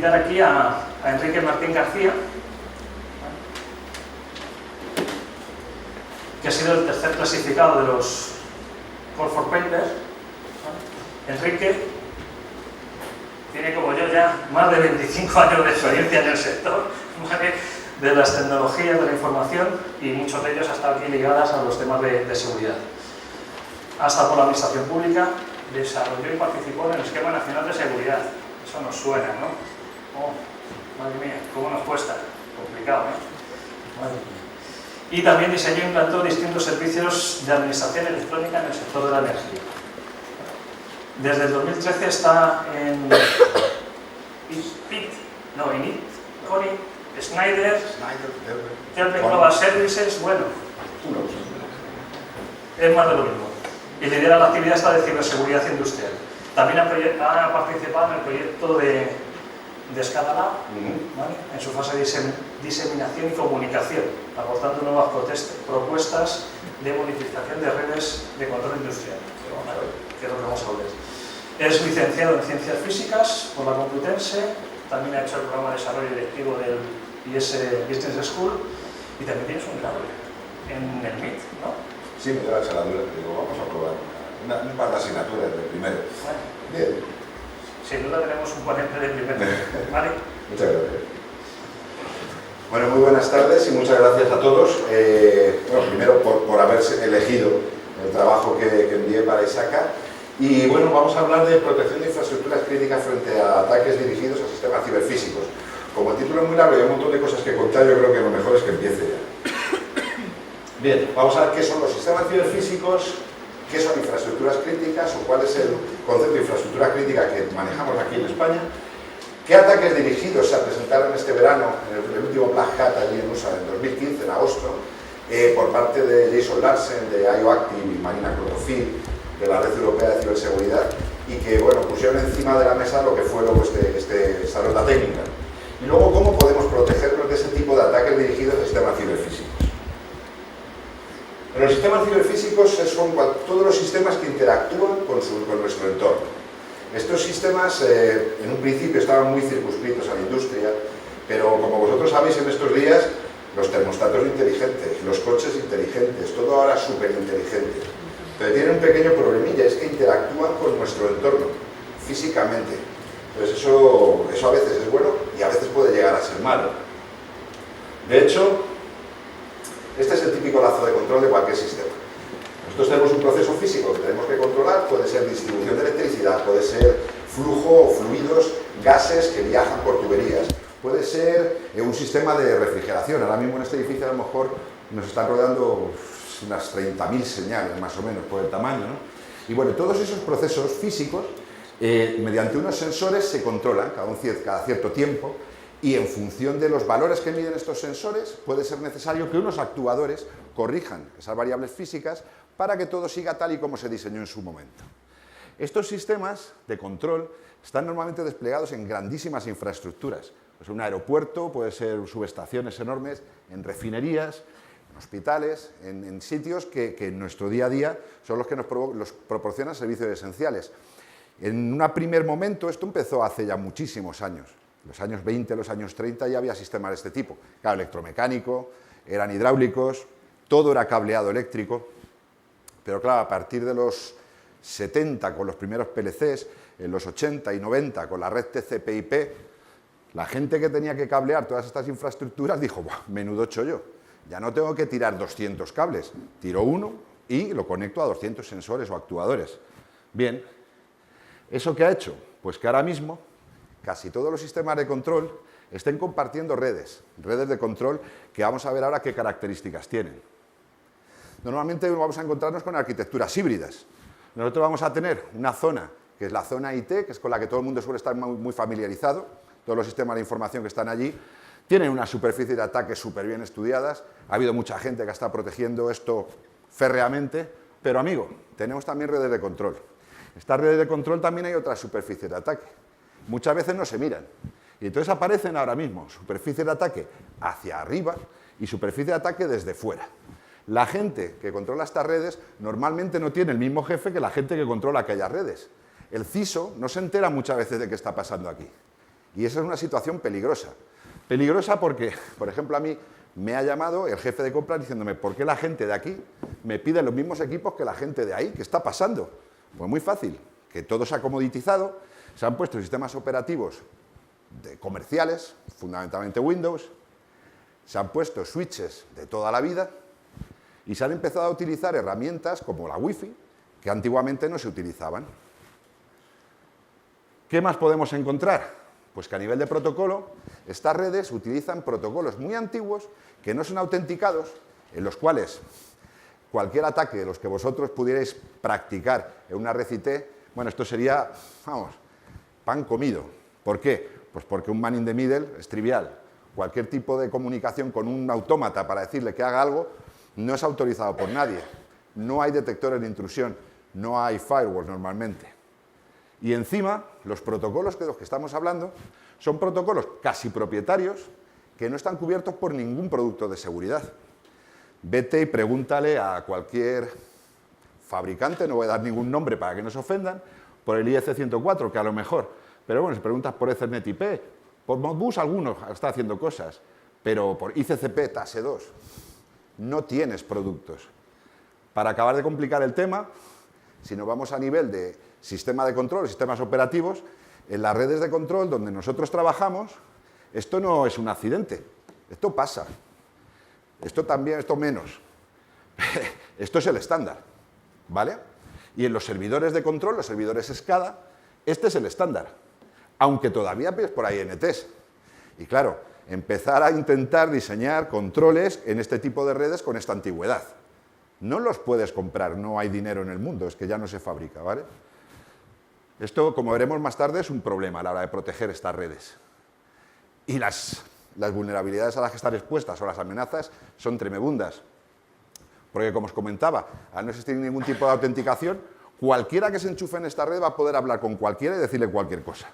invitar aquí a Enrique Martín García, que ha sido el tercer clasificado de los Call for Papers. Enrique tiene, como yo, ya más de 25 años de experiencia en el sector, ¿vale?, de las tecnologías de la información, y muchos de ellos han estado aquí ligadas a los temas de seguridad. Ha estado por la Administración Pública, desarrolló y participó en el Esquema Nacional de Seguridad. Eso nos suena, ¿no? Oh, madre mía, ¿cómo nos cuesta? Complicado, ¿eh? Madre mía. Y también diseñó e implantó distintos servicios de administración electrónica en el sector de la energía. Desde el 2013 está en Connie, Schneider, Delphi Global Services, bueno, es más de lo mismo. Y lidera la actividad esta de ciberseguridad industrial. También ha participado en el proyecto de Scala, ¿vale?, en su fase de diseminación y comunicación, aportando nuevas propuestas de modificación de redes de control industrial, que es lo que vamos a hablar. Es licenciado en Ciencias Físicas por la Complutense, también ha hecho el programa de desarrollo directivo del IS Business School, y también tienes un grado en el MIT, ¿no? Sí, me dio la chaladura, digo, vamos a probar un par de asignaturas de primero. Bueno, bien. Sin duda tenemos un ponente de primero, ¿vale? Muchas gracias. Bueno, muy buenas tardes y muchas gracias a todos. Bueno, primero por haberse elegido el trabajo que envié para ISACA. Y bueno, vamos a hablar de protección de infraestructuras críticas frente a ataques dirigidos a sistemas ciberfísicos. Como el título es muy largo y hay un montón de cosas que contar, yo creo que lo mejor es que empiece ya. Bien, vamos a ver qué son los sistemas ciberfísicos, qué son infraestructuras críticas o cuál es el concepto de infraestructura crítica que manejamos aquí en España, qué ataques dirigidos se presentaron este verano en el último Black Hat allí en USA en 2015, en agosto, por parte de Jason Larsen, de IOActive y Marina Clotofil, de la Red Europea de Ciberseguridad, y que bueno, pusieron encima de la mesa lo que fue luego esta nota técnica. Y luego, cómo podemos protegernos de ese tipo de ataques dirigidos a sistemas ciberfísicos. Pero los sistemas ciberfísicos son todos los sistemas que interactúan con nuestro entorno. Estos sistemas en un principio estaban muy circunscritos a la industria, pero como vosotros sabéis, en estos días los termostatos inteligentes, los coches inteligentes, todo ahora súper inteligente. Pero tienen un pequeño problemilla, es que interactúan con nuestro entorno físicamente. Entonces eso a veces es bueno y a veces puede llegar a ser malo. De hecho, este es el típico lazo de control de cualquier sistema. Nosotros tenemos un proceso físico que tenemos que controlar, puede ser distribución de electricidad, puede ser flujo o fluidos, gases que viajan por tuberías, puede ser un sistema de refrigeración. Ahora mismo en este edificio a lo mejor nos están rodeando unas 30.000 señales más o menos por el tamaño, ¿no? Y bueno, todos esos procesos físicos mediante unos sensores se controlan cada cierto tiempo, y en función de los valores que miden estos sensores puede ser necesario que unos actuadores corrijan esas variables físicas para que todo siga tal y como se diseñó en su momento. Estos sistemas de control están normalmente desplegados en grandísimas infraestructuras. Pues un aeropuerto, puede ser subestaciones enormes, en refinerías, en hospitales, en sitios que en nuestro día a día son los que nos proporcionan servicios esenciales. En un primer momento, esto empezó hace ya muchísimos años. En los años 20, los años 30 ya había sistemas de este tipo. Claro, electromecánico, eran hidráulicos, todo era cableado eléctrico. Pero claro, a partir de los 70 con los primeros PLCs, en los 80 y 90 con la red TCP/IP, la gente que tenía que cablear todas estas infraestructuras dijo, ¡buah, menudo chollo! Ya no tengo que tirar 200 cables, tiro uno y lo conecto a 200 sensores o actuadores. Bien, ¿eso qué ha hecho? Pues que ahora mismo casi todos los sistemas de control estén compartiendo redes de control que vamos a ver ahora qué características tienen. Normalmente vamos a encontrarnos con arquitecturas híbridas. Nosotros vamos a tener una zona, que es la zona IT, que es con la que todo el mundo suele estar muy familiarizado, todos los sistemas de información que están allí, tienen una superficie de ataque súper bien estudiadas, ha habido mucha gente que está protegiendo esto férreamente, pero amigo, tenemos también redes de control. Estas redes de control también hay otras superficies de ataque. Muchas veces no se miran. Y entonces aparecen ahora mismo superficies de ataque hacia arriba y superficie de ataque desde fuera. La gente que controla estas redes normalmente no tiene el mismo jefe que la gente que controla aquellas redes. El CISO no se entera muchas veces de qué está pasando aquí. Y esa es una situación peligrosa. Peligrosa porque, por ejemplo, a mí me ha llamado el jefe de compras diciéndome ¿por qué la gente de aquí me pide los mismos equipos que la gente de ahí? ¿Qué está pasando? Pues muy fácil, que todo se ha comoditizado, se han puesto sistemas operativos comerciales, fundamentalmente Windows, se han puesto switches de toda la vida y se han empezado a utilizar herramientas como la Wi-Fi, que antiguamente no se utilizaban. ¿Qué más podemos encontrar? Pues que a nivel de protocolo, estas redes utilizan protocolos muy antiguos que no son autenticados, en los cuales cualquier ataque de los que vosotros pudierais practicar en una red IT, bueno, esto sería, vamos, pan comido. ¿Por qué? Pues porque un man in the middle es trivial. Cualquier tipo de comunicación con un autómata para decirle que haga algo no es autorizado por nadie. No hay detectores de intrusión, no hay firewall normalmente. Y encima, los protocolos de los que estamos hablando son protocolos casi propietarios que no están cubiertos por ningún producto de seguridad. Vete y pregúntale a cualquier fabricante, no voy a dar ningún nombre para que no se ofendan, por el IEC 104, que a lo mejor, pero bueno, si preguntas por Ethernet IP, por Modbus algunos está haciendo cosas, pero por ICCP, TASE2, no tienes productos. Para acabar de complicar el tema, si nos vamos a nivel de sistema de control, sistemas operativos, en las redes de control donde nosotros trabajamos, esto no es un accidente, esto pasa. Esto también, esto menos. Esto es el estándar, ¿vale? Y en los servidores de control, los servidores SCADA, este es el estándar, aunque todavía ves por ahí NTs. Y claro, empezar a intentar diseñar controles en este tipo de redes con esta antigüedad. No los puedes comprar, no hay dinero en el mundo, es que ya no se fabrica, ¿vale? Esto, como veremos más tarde, es un problema a la hora de proteger estas redes. Y las vulnerabilidades a las que están expuestas o las amenazas son tremebundas. Porque, como os comentaba, al no existir ningún tipo de autenticación, cualquiera que se enchufe en esta red va a poder hablar con cualquiera y decirle cualquier cosa.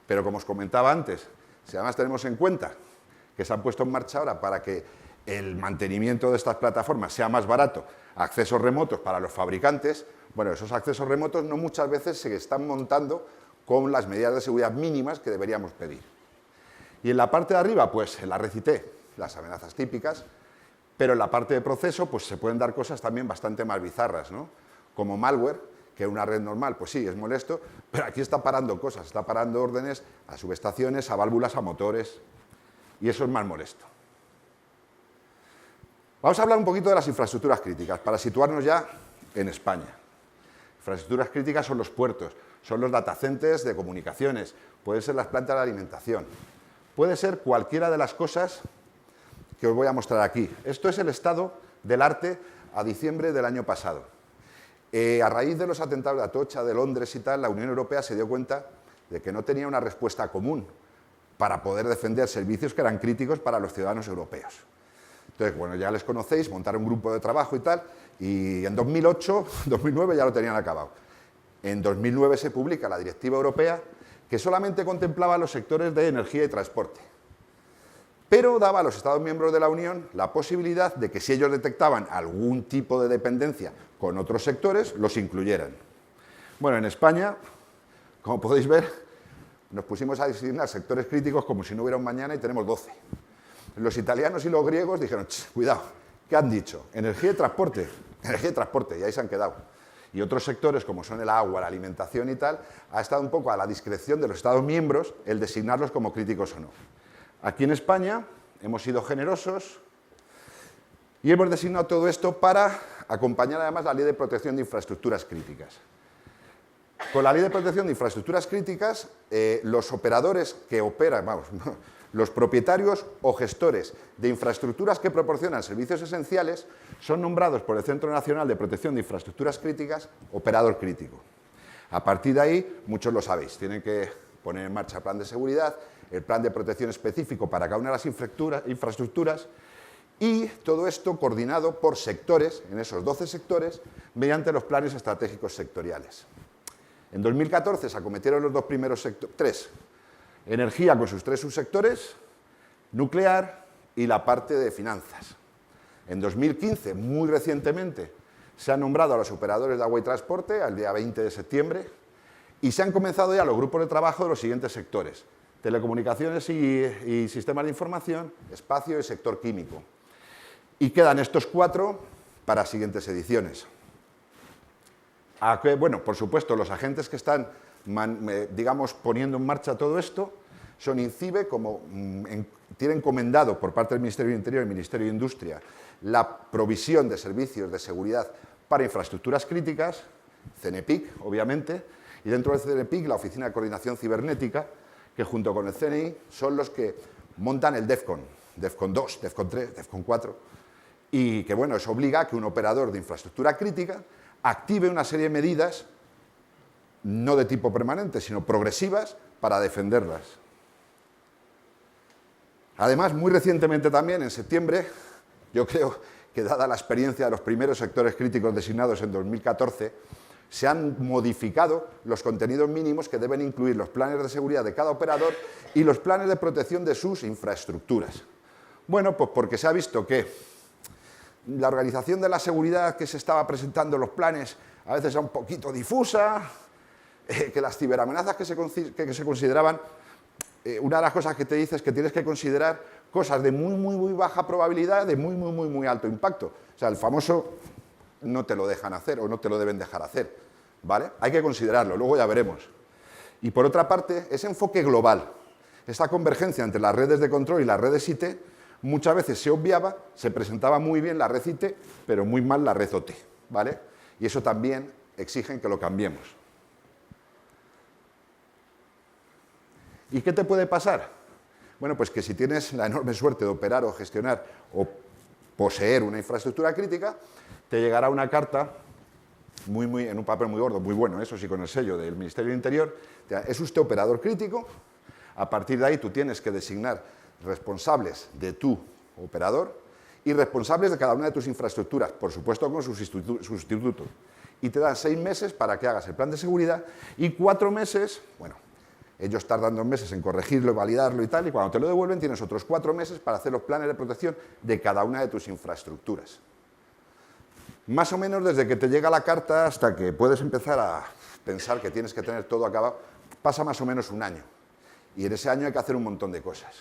Pero, como os comentaba antes, si además tenemos en cuenta que se han puesto en marcha ahora para que el mantenimiento de estas plataformas sea más barato, accesos remotos para los fabricantes, bueno, esos accesos remotos no muchas veces se están montando con las medidas de seguridad mínimas que deberíamos pedir. Y en la parte de arriba, pues en la red IT, las amenazas típicas, pero en la parte de proceso, pues se pueden dar cosas también bastante más bizarras, ¿no? Como malware, que en una red normal, pues sí, es molesto, pero aquí está parando cosas, está parando órdenes a subestaciones, a válvulas, a motores, y eso es más molesto. Vamos a hablar un poquito de las infraestructuras críticas, para situarnos ya en España. Infraestructuras críticas son los puertos, son los data centers de comunicaciones, pueden ser las plantas de alimentación, puede ser cualquiera de las cosas que os voy a mostrar aquí. Esto es el estado del arte a diciembre del año pasado. A raíz de los atentados de Atocha, de Londres y tal, la Unión Europea se dio cuenta de que no tenía una respuesta común para poder defender servicios que eran críticos para los ciudadanos europeos. Entonces, bueno, ya les conocéis, montaron un grupo de trabajo y tal, y en 2008, 2009 ya lo tenían acabado. En 2009 se publica la Directiva Europea que solamente contemplaba los sectores de energía y transporte, pero daba a los Estados miembros de la Unión la posibilidad de que si ellos detectaban algún tipo de dependencia con otros sectores, los incluyeran. Bueno, en España, como podéis ver, nos pusimos a designar sectores críticos como si no hubiera un mañana y tenemos 12. Los italianos y los griegos dijeron, cuidado, ¿qué han dicho? Energía y transporte, y ahí se han quedado. Y otros sectores, como son el agua, la alimentación y tal, ha estado un poco a la discreción de los Estados miembros el designarlos como críticos o no. Aquí en España hemos sido generosos y hemos designado todo esto para acompañar además la Ley de Protección de Infraestructuras Críticas. Con la Ley de Protección de Infraestructuras Críticas, los operadores que operan, los propietarios o gestores de infraestructuras que proporcionan servicios esenciales son nombrados por el Centro Nacional de Protección de Infraestructuras Críticas operador crítico. A partir de ahí, muchos lo sabéis, tienen que poner en marcha el plan de seguridad, el plan de protección específico para cada una de las infraestructuras y todo esto coordinado por sectores, en esos 12 sectores, mediante los planes estratégicos sectoriales. En 2014 se acometieron los dos primeros sectores, energía con sus 3 subsectores, nuclear y la parte de finanzas. En 2015, muy recientemente, se han nombrado a los operadores de agua y transporte, al día 20 de septiembre, y se han comenzado ya los grupos de trabajo de los siguientes sectores. telecomunicaciones y sistemas de información, espacio y sector químico. Y quedan estos 4 para siguientes ediciones. Bueno, por supuesto, los agentes que están, digamos, poniendo en marcha todo esto son INCIBE, como tiene encomendado por parte del Ministerio del Interior y el Ministerio de Industria la provisión de servicios de seguridad para infraestructuras críticas, CENEPIC, obviamente, y dentro del CENEPIC la Oficina de Coordinación Cibernética, que junto con el CNI son los que montan el DEFCON 2, DEFCON 3, DEFCON 4, y que, bueno, eso obliga a que un operador de infraestructura crítica active una serie de medidas, no de tipo permanente, sino progresivas, para defenderlas. Además, muy recientemente también, en septiembre, yo creo que dada la experiencia de los primeros sectores críticos designados en 2014, se han modificado los contenidos mínimos que deben incluir los planes de seguridad de cada operador y los planes de protección de sus infraestructuras. Bueno, pues porque se ha visto que la organización de la seguridad que se estaba presentando en los planes a veces era un poquito difusa, que las ciberamenazas que se consideraban, una de las cosas que te dice es que tienes que considerar cosas de muy baja probabilidad, de muy alto impacto. O sea, el famoso no te lo dejan hacer o no te lo deben dejar hacer, ¿vale? Hay que considerarlo, luego ya veremos. Y por otra parte, ese enfoque global, esta convergencia entre las redes de control y las redes IT, muchas veces se obviaba, se presentaba muy bien la red IT, pero muy mal la red OT, ¿vale? Y eso también exigen que lo cambiemos. ¿Y qué te puede pasar? Bueno, pues que si tienes la enorme suerte de operar o gestionar o poseer una infraestructura crítica, te llegará una carta en un papel muy gordo, muy bueno, eso sí, con el sello del Ministerio del Interior. Es usted operador crítico, a partir de ahí tú tienes que designar responsables de tu operador y responsables de cada una de tus infraestructuras, por supuesto con sus sustitutos. Y te dan 6 meses para que hagas el plan de seguridad y 4 meses, bueno, ellos tardan 2 meses en corregirlo, validarlo y tal, y cuando te lo devuelven tienes otros 4 meses para hacer los planes de protección de cada una de tus infraestructuras. Más o menos desde que te llega la carta hasta que puedes empezar a pensar que tienes que tener todo acabado, pasa más o menos un año. Y en ese año hay que hacer un montón de cosas.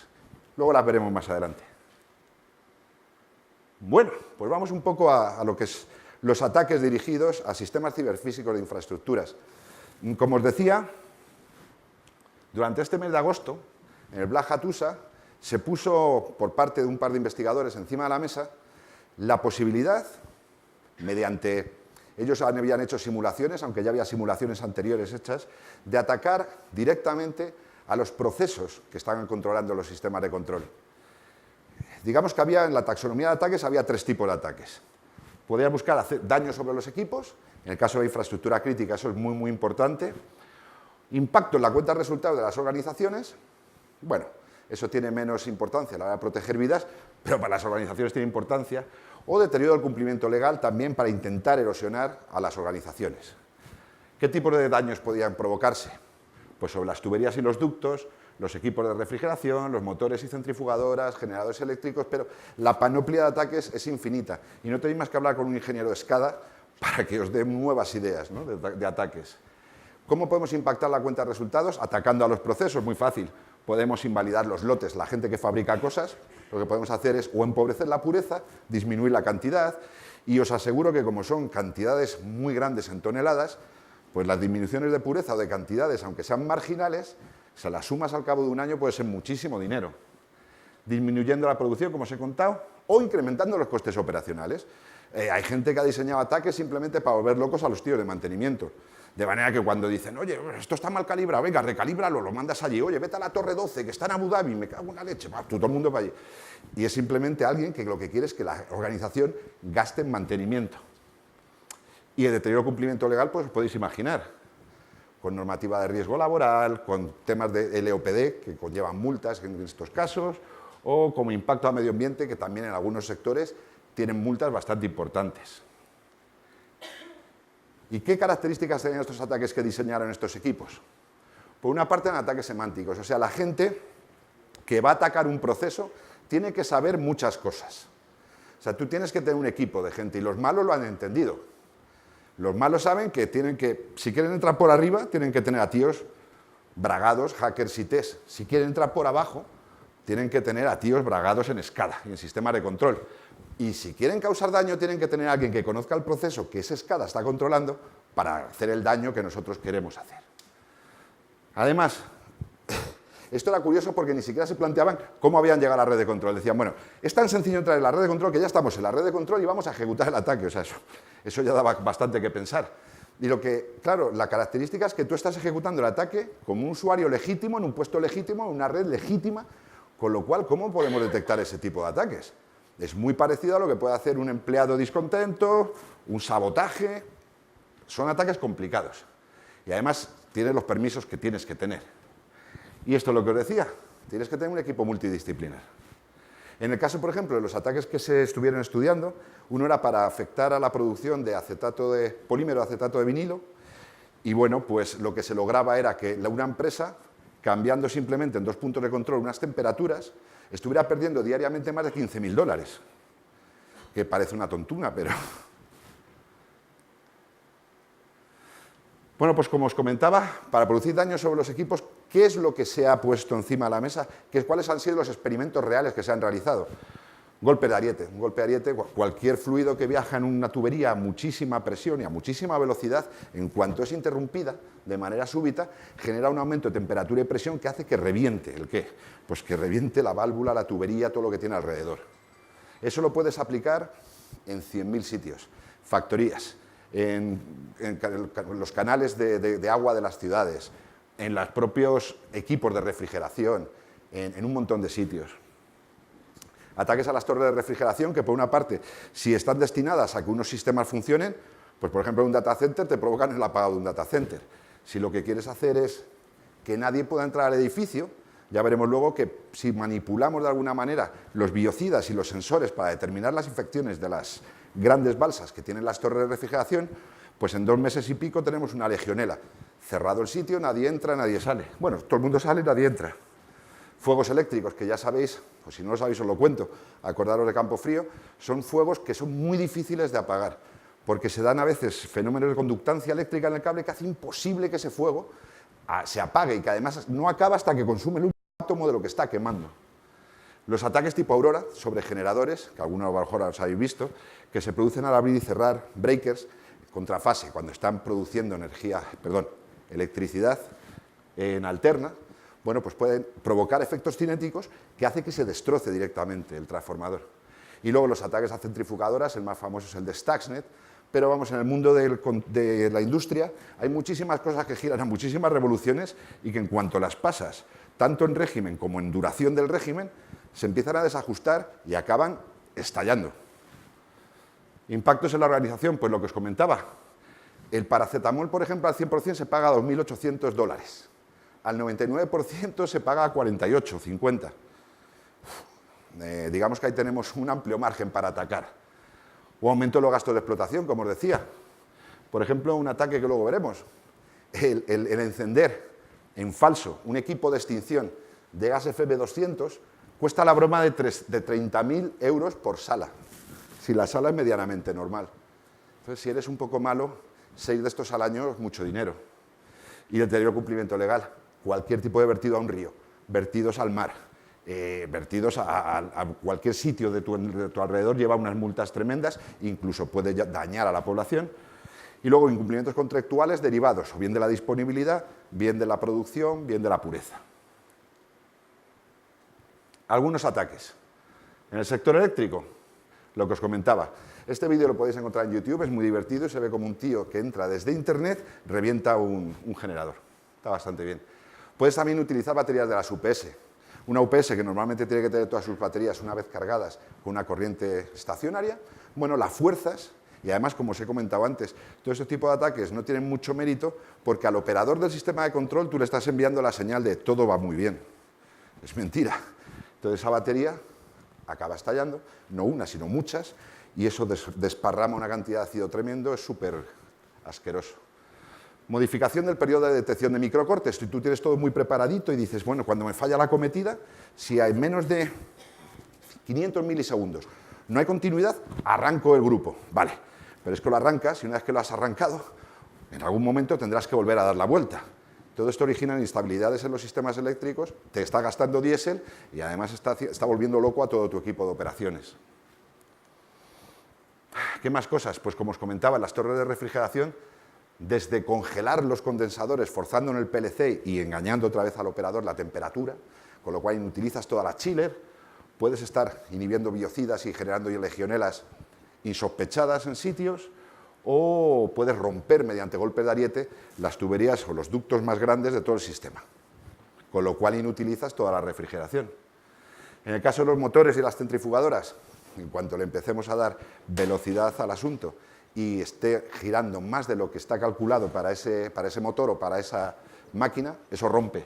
Luego las veremos más adelante. Bueno, pues vamos un poco a lo que es los ataques dirigidos a sistemas ciberfísicos de infraestructuras. Como os decía, durante este mes de agosto, en el Black Hat USA, se puso por parte de un par de investigadores encima de la mesa la posibilidad, mediante, ellos habían hecho simulaciones, aunque ya había simulaciones anteriores hechas, de atacar directamente a los procesos que estaban controlando los sistemas de control. Digamos que en la taxonomía de ataques había 3 tipos de ataques. Podías buscar hacer daño sobre los equipos, en el caso de la infraestructura crítica eso es muy importante. Impacto en la cuenta de resultados de las organizaciones, bueno, eso tiene menos importancia a la hora de proteger vidas, pero para las organizaciones tiene importancia, o deterioro del cumplimiento legal también para intentar erosionar a las organizaciones. ¿Qué tipo de daños podían provocarse? Pues sobre las tuberías y los ductos, los equipos de refrigeración, los motores y centrifugadoras, generadores eléctricos, pero la panoplia de ataques es infinita y no tenéis más que hablar con un ingeniero de SCADA para que os dé nuevas ideas, ¿no?, de ataques. ¿Cómo podemos impactar la cuenta de resultados? Atacando a los procesos, muy fácil. Podemos invalidar los lotes, la gente que fabrica cosas, lo que podemos hacer es o empobrecer la pureza, disminuir la cantidad, y os aseguro que como son cantidades muy grandes en toneladas, pues las disminuciones de pureza o de cantidades, aunque sean marginales, si las sumas al cabo de un año puede ser muchísimo dinero. Disminuyendo la producción, como os he contado, o incrementando los costes operacionales. Hay gente que ha diseñado ataques simplemente para volver locos a los tíos de mantenimiento. De manera que cuando dicen, oye, esto está mal calibrado, venga, recalíbralo, lo mandas allí, oye, vete a la Torre 12, que está en Abu Dhabi, me cago en la leche, va, todo el mundo para allí. Y es simplemente alguien que lo que quiere es que la organización gaste en mantenimiento. Y el deterioro de cumplimiento legal, pues os podéis imaginar, con normativa de riesgo laboral, con temas de LOPD, que conllevan multas en estos casos, o como impacto al medio ambiente, que también en algunos sectores tienen multas bastante importantes. ¿Y qué características tenían estos ataques que diseñaron estos equipos? Por una parte, en ataques semánticos, o sea, la gente que va a atacar un proceso tiene que saber muchas cosas. O sea, tú tienes que tener un equipo de gente, y los malos lo han entendido. Los malos saben que si quieren entrar por arriba, tienen que tener a tíos bragados, hackers ITs. Si quieren entrar por abajo, tienen que tener a tíos bragados en SCADA y en sistemas de control. Y si quieren causar daño, tienen que tener a alguien que conozca el proceso que ese SCADA está controlando para hacer el daño que nosotros queremos hacer. Además, esto era curioso porque ni siquiera se planteaban cómo habían llegado a la red de control. Decían, bueno, es tan sencillo entrar en la red de control que ya estamos en la red de control y vamos a ejecutar el ataque. O sea, eso ya daba bastante que pensar. Y lo que, claro, la característica es que tú estás ejecutando el ataque como un usuario legítimo, en un puesto legítimo, en una red legítima, con lo cual, ¿cómo podemos detectar ese tipo de ataques? Es muy parecido a lo que puede hacer un empleado discontento, un sabotaje. Son ataques complicados. Y además tienes los permisos que tienes que tener. Y esto es lo que os decía, tienes que tener un equipo multidisciplinar. En el caso, por ejemplo, de los ataques que se estuvieron estudiando, uno era para afectar a la producción de polímero de acetato de vinilo, y bueno, pues lo que se lograba era que una empresa, cambiando simplemente en 2 puntos de control unas temperaturas, estuviera perdiendo diariamente más de $15.000, que parece una tontuna, pero... Bueno, pues como os comentaba, para producir daño sobre los equipos, ¿qué es lo que se ha puesto encima de la mesa? ¿Cuáles han sido los experimentos reales que se han realizado? Golpe de ariete. Un golpe de ariete, cualquier fluido que viaja en una tubería a muchísima presión y a muchísima velocidad, en cuanto es interrumpida de manera súbita, genera un aumento de temperatura y presión que hace que reviente. ¿El qué? Pues que reviente la válvula, la tubería, todo lo que tiene alrededor. Eso lo puedes aplicar en 100.000 sitios, factorías, en los canales de agua de las ciudades, en los propios equipos de refrigeración, en un montón de sitios. Ataques a las torres de refrigeración que, por una parte, si están destinadas a que unos sistemas funcionen, pues por ejemplo en un data center te provocan el apagado de un data center. Si lo que quieres hacer es que nadie pueda entrar al edificio, ya veremos luego que si manipulamos de alguna manera los biocidas y los sensores para determinar las infecciones de las grandes balsas que tienen las torres de refrigeración, pues en 2 meses y pico tenemos una legionela. Cerrado el sitio, nadie entra, nadie sale. Bueno, todo el mundo sale, nadie entra. Fuegos eléctricos, que ya sabéis, pues si no lo sabéis os lo cuento, acordaros de Campo Frío, son fuegos que son muy difíciles de apagar, porque se dan a veces fenómenos de conductancia eléctrica en el cable que hace imposible que ese fuego se apague y que además no acaba hasta que consume el átomo de lo que está quemando. Los ataques tipo Aurora sobre generadores, que algunos a lo mejor os habéis visto, que se producen al abrir y cerrar breakers, contrafase, cuando están produciendo electricidad en alterna, bueno, pues pueden provocar efectos cinéticos que hace que se destroce directamente el transformador. Y luego los ataques a centrifugadoras, el más famoso es el de Stuxnet, pero vamos, en el mundo de la industria hay muchísimas cosas que giran a muchísimas revoluciones y que en cuanto las pasas, tanto en régimen como en duración del régimen, se empiezan a desajustar y acaban estallando. Impactos en la organización, pues lo que os comentaba. El paracetamol, por ejemplo, al 100% se paga $2.800. Al 99% se paga a 48, 50. Digamos que ahí tenemos un amplio margen para atacar. O aumento de los gastos de explotación, como os decía. Por ejemplo, un ataque que luego veremos. El encender en falso un equipo de extinción de gas FB200 cuesta la broma de 30.000 euros por sala, si la sala es medianamente normal. Entonces, si eres un poco malo, 6 de estos al año es mucho dinero. Y el anterior cumplimiento legal. Cualquier tipo de vertido a un río, vertidos al mar, vertidos a cualquier sitio de tu alrededor lleva unas multas tremendas, incluso puede dañar a la población. Y luego incumplimientos contractuales derivados o bien de la disponibilidad, bien de la producción, bien de la pureza. Algunos ataques. En el sector eléctrico, lo que os comentaba. Este vídeo lo podéis encontrar en YouTube, es muy divertido y se ve como un tío que entra desde internet, revienta un generador. Está bastante bien. Puedes también utilizar baterías de las UPS. Una UPS que normalmente tiene que tener todas sus baterías una vez cargadas con una corriente estacionaria, bueno, la fuerzas y además, como os he comentado antes, todo este tipo de ataques no tienen mucho mérito porque al operador del sistema de control tú le estás enviando la señal de todo va muy bien. Es mentira. Entonces esa batería acaba estallando, no una, sino muchas, y eso desparrama una cantidad de ácido tremendo, es súper asqueroso. Modificación del periodo de detección de microcortes. Si tú tienes todo muy preparadito y dices, bueno, cuando me falla la cometida, si hay menos de 500 milisegundos no hay continuidad, arranco el grupo. Vale, pero es que lo arrancas y una vez que lo has arrancado, en algún momento tendrás que volver a dar la vuelta. Todo esto origina instabilidades en los sistemas eléctricos, te está gastando diésel y además está volviendo loco a todo tu equipo de operaciones. ¿Qué más cosas? Pues como os comentaba, en las torres de refrigeración, desde congelar los condensadores forzando en el PLC y engañando otra vez al operador la temperatura, con lo cual inutilizas toda la chiller, puedes estar inhibiendo biocidas y generando legionelas insospechadas en sitios, o puedes romper mediante golpes de ariete las tuberías o los ductos más grandes de todo el sistema, con lo cual inutilizas toda la refrigeración. En el caso de los motores y las centrifugadoras, en cuanto le empecemos a dar velocidad al asunto y esté girando más de lo que está calculado para ese motor o para esa máquina, eso rompe.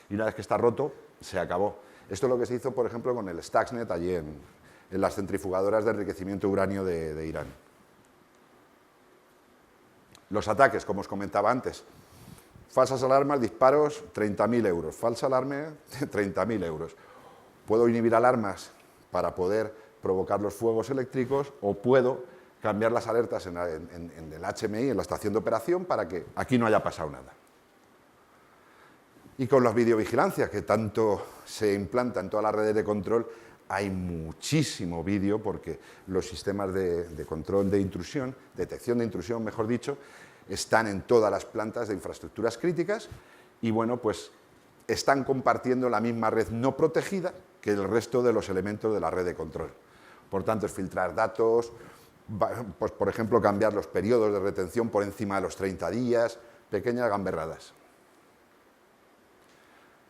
Y una vez que está roto, se acabó. Esto es lo que se hizo, por ejemplo, con el Stuxnet allí en las centrifugadoras de enriquecimiento de uranio de Irán. Los ataques, como os comentaba antes, falsas alarmas, disparos, 30.000 euros. Falsa alarma, 30.000 euros. Puedo inhibir alarmas para poder provocar los fuegos eléctricos o puedo cambiar las alertas en el HMI, en la estación de operación, para que aquí no haya pasado nada. Y con la videovigilancia, que tanto se implanta en todas las redes de control, hay muchísimo vídeo porque los sistemas de control de intrusión, detección de intrusión, mejor dicho, están en todas las plantas de infraestructuras críticas y, bueno, pues están compartiendo la misma red no protegida que el resto de los elementos de la red de control. Por tanto, es filtrar datos, pues, por ejemplo, cambiar los periodos de retención por encima de los 30 días, pequeñas gamberradas.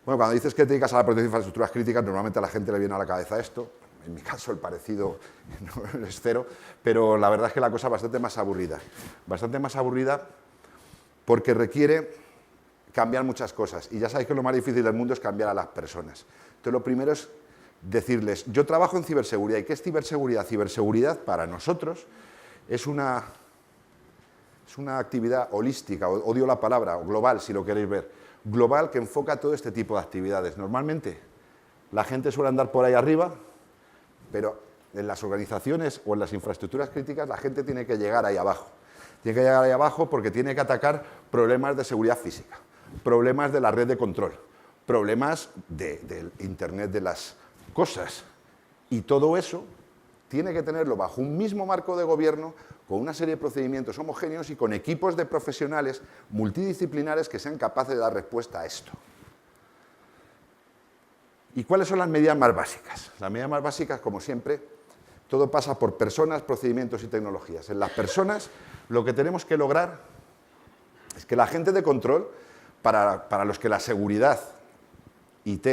Bueno, cuando dices que te dedicas a la protección de infraestructuras críticas, normalmente a la gente le viene a la cabeza esto. En mi caso el parecido no es cero, pero la verdad es que la cosa es bastante más aburrida. Bastante más aburrida porque requiere cambiar muchas cosas. Y ya sabéis que lo más difícil del mundo es cambiar a las personas. Entonces lo primero es decirles, yo trabajo en ciberseguridad. ¿Y qué es ciberseguridad? Ciberseguridad para nosotros es una actividad holística, odio la palabra, o global si lo queréis ver. Global que enfoca todo este tipo de actividades. Normalmente la gente suele andar por ahí arriba, pero en las organizaciones o en las infraestructuras críticas la gente tiene que llegar ahí abajo. Tiene que llegar ahí abajo porque tiene que atacar problemas de seguridad física, problemas de la red de control, problemas del Internet de las cosas. Y todo eso tiene que tenerlo bajo un mismo marco de gobierno, con una serie de procedimientos homogéneos y con equipos de profesionales multidisciplinares que sean capaces de dar respuesta a esto. ¿Y cuáles son las medidas más básicas? Las medidas más básicas, como siempre, todo pasa por personas, procedimientos y tecnologías. En las personas, lo que tenemos que lograr es que la gente de control, para los que la seguridad IT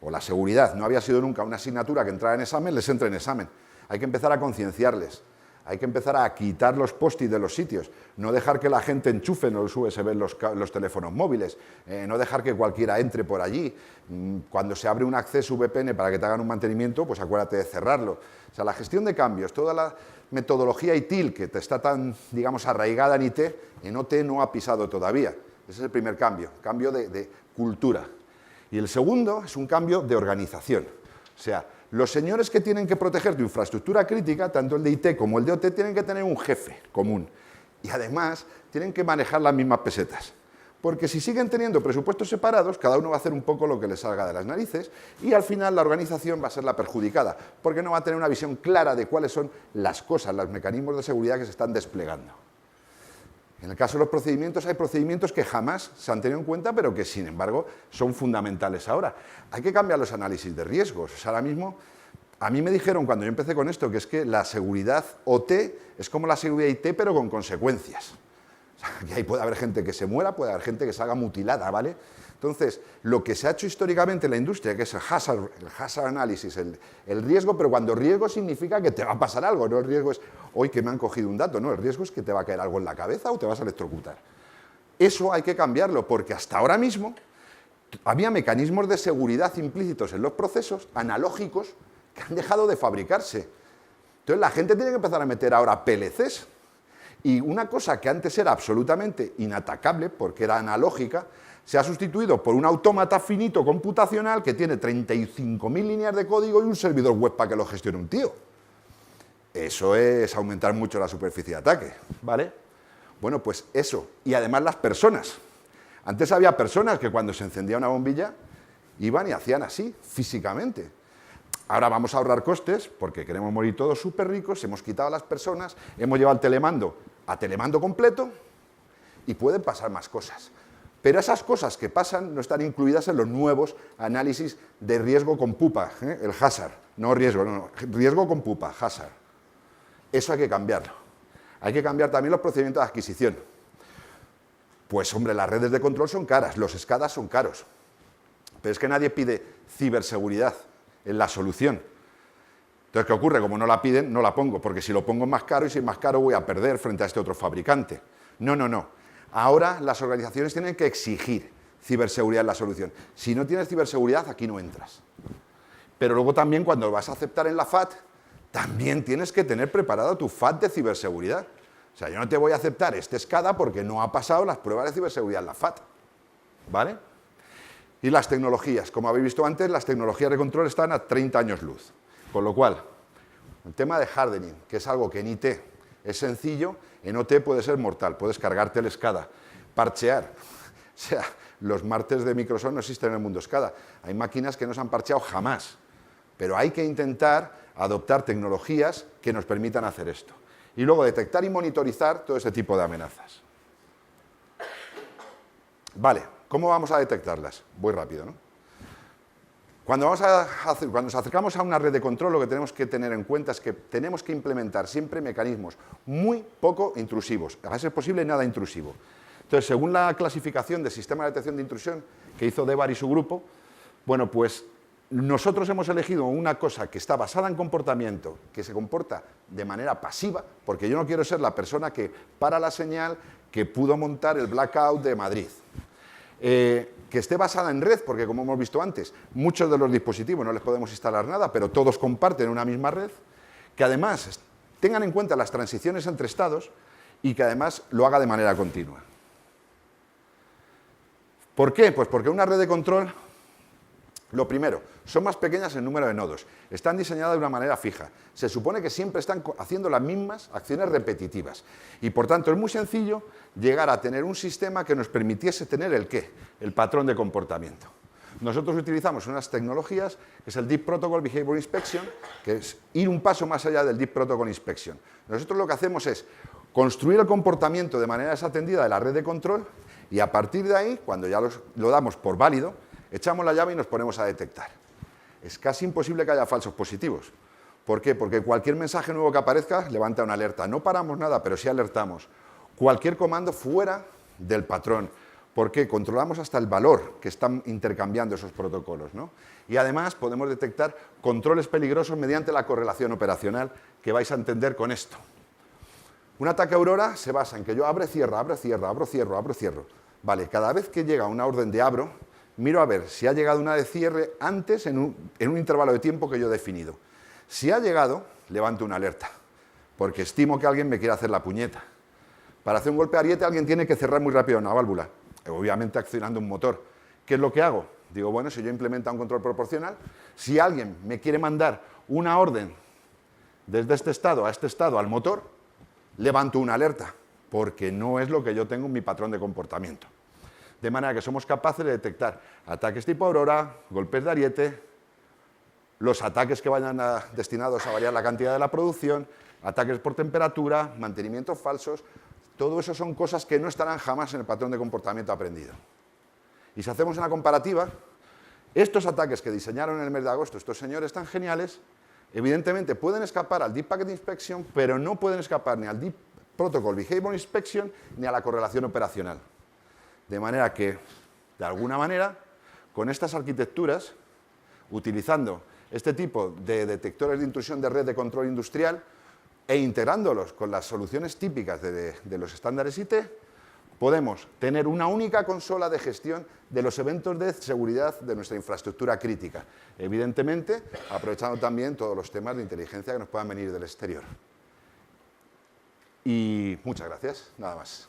o la seguridad no había sido nunca una asignatura que entrara en examen, les entre en examen. Hay que empezar a concienciarles. Hay que empezar a quitar los post-it de los sitios, no dejar que la gente enchufe en los USB los teléfonos móviles, no dejar que cualquiera entre por allí. Cuando se abre un acceso VPN para que te hagan un mantenimiento, pues acuérdate de cerrarlo. O sea, la gestión de cambios, toda la metodología ITIL que te está tan, digamos, arraigada en IT, en OT no ha pisado todavía. Ese es el primer cambio de cultura. Y el segundo es un cambio de organización. O sea, los señores que tienen que proteger tu infraestructura crítica, tanto el de IT como el de OT, tienen que tener un jefe común. Y además, tienen que manejar las mismas pesetas. Porque si siguen teniendo presupuestos separados, cada uno va a hacer un poco lo que le salga de las narices y al final la organización va a ser la perjudicada, porque no va a tener una visión clara de cuáles son las cosas, los mecanismos de seguridad que se están desplegando. En el caso de los procedimientos, hay procedimientos que jamás se han tenido en cuenta, pero que, sin embargo, son fundamentales ahora. Hay que cambiar los análisis de riesgos. O sea, ahora mismo, a mí me dijeron cuando yo empecé con esto que es que la seguridad OT es como la seguridad IT, pero con consecuencias. O sea, que ahí puede haber gente que se muera, puede haber gente que salga mutilada, ¿vale? Entonces, lo que se ha hecho históricamente en la industria, que es el hazard analysis, el riesgo, pero cuando riesgo significa que te va a pasar algo, no el riesgo es, hoy que me han cogido un dato, no, el riesgo es que te va a caer algo en la cabeza o te vas a electrocutar. Eso hay que cambiarlo, porque hasta ahora mismo había mecanismos de seguridad implícitos en los procesos analógicos que han dejado de fabricarse. Entonces, la gente tiene que empezar a meter ahora PLCs. Y una cosa que antes era absolutamente inatacable, porque era analógica, se ha sustituido por un autómata finito computacional que tiene 35.000 líneas de código y un servidor web para que lo gestione un tío. Eso es aumentar mucho la superficie de ataque, ¿vale? Bueno, pues eso. Y además las personas. Antes había personas que cuando se encendía una bombilla iban y hacían así, físicamente. Ahora vamos a ahorrar costes porque queremos morir todos súper ricos, hemos quitado a las personas, hemos llevado el telemando a telemando completo y pueden pasar más cosas. Pero esas cosas que pasan no están incluidas en los nuevos análisis de riesgo con pupa, el hazard, no riesgo, no, riesgo con pupa, hazard. Eso hay que cambiarlo. Hay que cambiar también los procedimientos de adquisición. Pues hombre, las redes de control son caras, los SCADA son caros, pero es que nadie pide ciberseguridad en la solución. Entonces, ¿qué ocurre? Como no la piden, no la pongo, porque si lo pongo es más caro y si es más caro voy a perder frente a este otro fabricante. No, no, no. Ahora las organizaciones tienen que exigir ciberseguridad en la solución. Si no tienes ciberseguridad, aquí no entras. Pero luego también cuando vas a aceptar en la FAT, también tienes que tener preparado tu FAT de ciberseguridad. O sea, yo no te voy a aceptar este SCADA porque no ha pasado las pruebas de ciberseguridad en la FAT. ¿Vale? Y las tecnologías. Como habéis visto antes, las tecnologías de control están a 30 años luz. Con lo cual, el tema de hardening, que es algo que en IT es sencillo, en OT puede ser mortal. Puedes cargarte el SCADA. Parchear. O sea, los martes de Microsoft no existen en el mundo SCADA. Hay máquinas que no se han parcheado jamás. Pero hay que intentar adoptar tecnologías que nos permitan hacer esto. Y luego detectar y monitorizar todo ese tipo de amenazas. Vale, ¿cómo vamos a detectarlas? Voy rápido, ¿no? Cuando nos acercamos a una red de control, lo que tenemos que tener en cuenta es que tenemos que implementar siempre mecanismos muy poco intrusivos, a ser posible nada intrusivo. Entonces, según la clasificación de sistema de detección de intrusión que hizo Devar y su grupo, bueno, pues nosotros hemos elegido una cosa que está basada en comportamiento, que se comporta de manera pasiva, porque yo no quiero ser la persona que para la señal que pudo montar el blackout de Madrid. Que esté basada en red, porque como hemos visto antes, muchos de los dispositivos no les podemos instalar nada, pero todos comparten una misma red, que además tengan en cuenta las transiciones entre estados y que además lo haga de manera continua. ¿Por qué? Pues porque una red de control, lo primero, son más pequeñas en número de nodos, están diseñadas de una manera fija, se supone que siempre están haciendo las mismas acciones repetitivas y por tanto es muy sencillo llegar a tener un sistema que nos permitiese tener el ¿qué? El patrón de comportamiento. Nosotros utilizamos unas tecnologías que es el Deep Protocol Behavior Inspection, que es ir un paso más allá del Deep Protocol Inspection. Nosotros lo que hacemos es construir el comportamiento de manera desatendida de la red de control y a partir de ahí, cuando ya lo damos por válido, echamos la llave y nos ponemos a detectar. Es casi imposible que haya falsos positivos. ¿Por qué? Porque cualquier mensaje nuevo que aparezca levanta una alerta. No paramos nada, pero sí alertamos. Cualquier comando fuera del patrón. Porque controlamos hasta el valor que están intercambiando esos protocolos, ¿no? Y además podemos detectar controles peligrosos mediante la correlación operacional que vais a entender con esto. Un ataque Aurora se basa en que yo abro, cierro, abro, cierro, abro, cierro, abro, cierro. Vale, cada vez que llega una orden de abro, miro a ver si ha llegado una de cierre antes en un intervalo de tiempo que yo he definido. Si ha llegado, levanto una alerta, porque estimo que alguien me quiere hacer la puñeta. Para hacer un golpe de ariete alguien tiene que cerrar muy rápido una válvula, obviamente accionando un motor. ¿Qué es lo que hago? Digo, bueno, si yo implemento un control proporcional, si alguien me quiere mandar una orden desde este estado a este estado al motor, levanto una alerta, porque no es lo que yo tengo en mi patrón de comportamiento. De manera que somos capaces de detectar ataques tipo Aurora, golpes de ariete, los ataques que vayan destinados a variar la cantidad de la producción, ataques por temperatura, mantenimientos falsos, todo eso son cosas que no estarán jamás en el patrón de comportamiento aprendido. Y si hacemos una comparativa, estos ataques que diseñaron en el mes de agosto estos señores tan geniales, evidentemente pueden escapar al Deep Packet Inspection, pero no pueden escapar ni al Deep Protocol Behavior Inspection ni a la correlación operacional. De manera que, de alguna manera, con estas arquitecturas, utilizando este tipo de detectores de intrusión de red de control industrial e integrándolos con las soluciones típicas de los estándares IT, podemos tener una única consola de gestión de los eventos de seguridad de nuestra infraestructura crítica. Evidentemente, aprovechando también todos los temas de inteligencia que nos puedan venir del exterior. Y muchas gracias, nada más.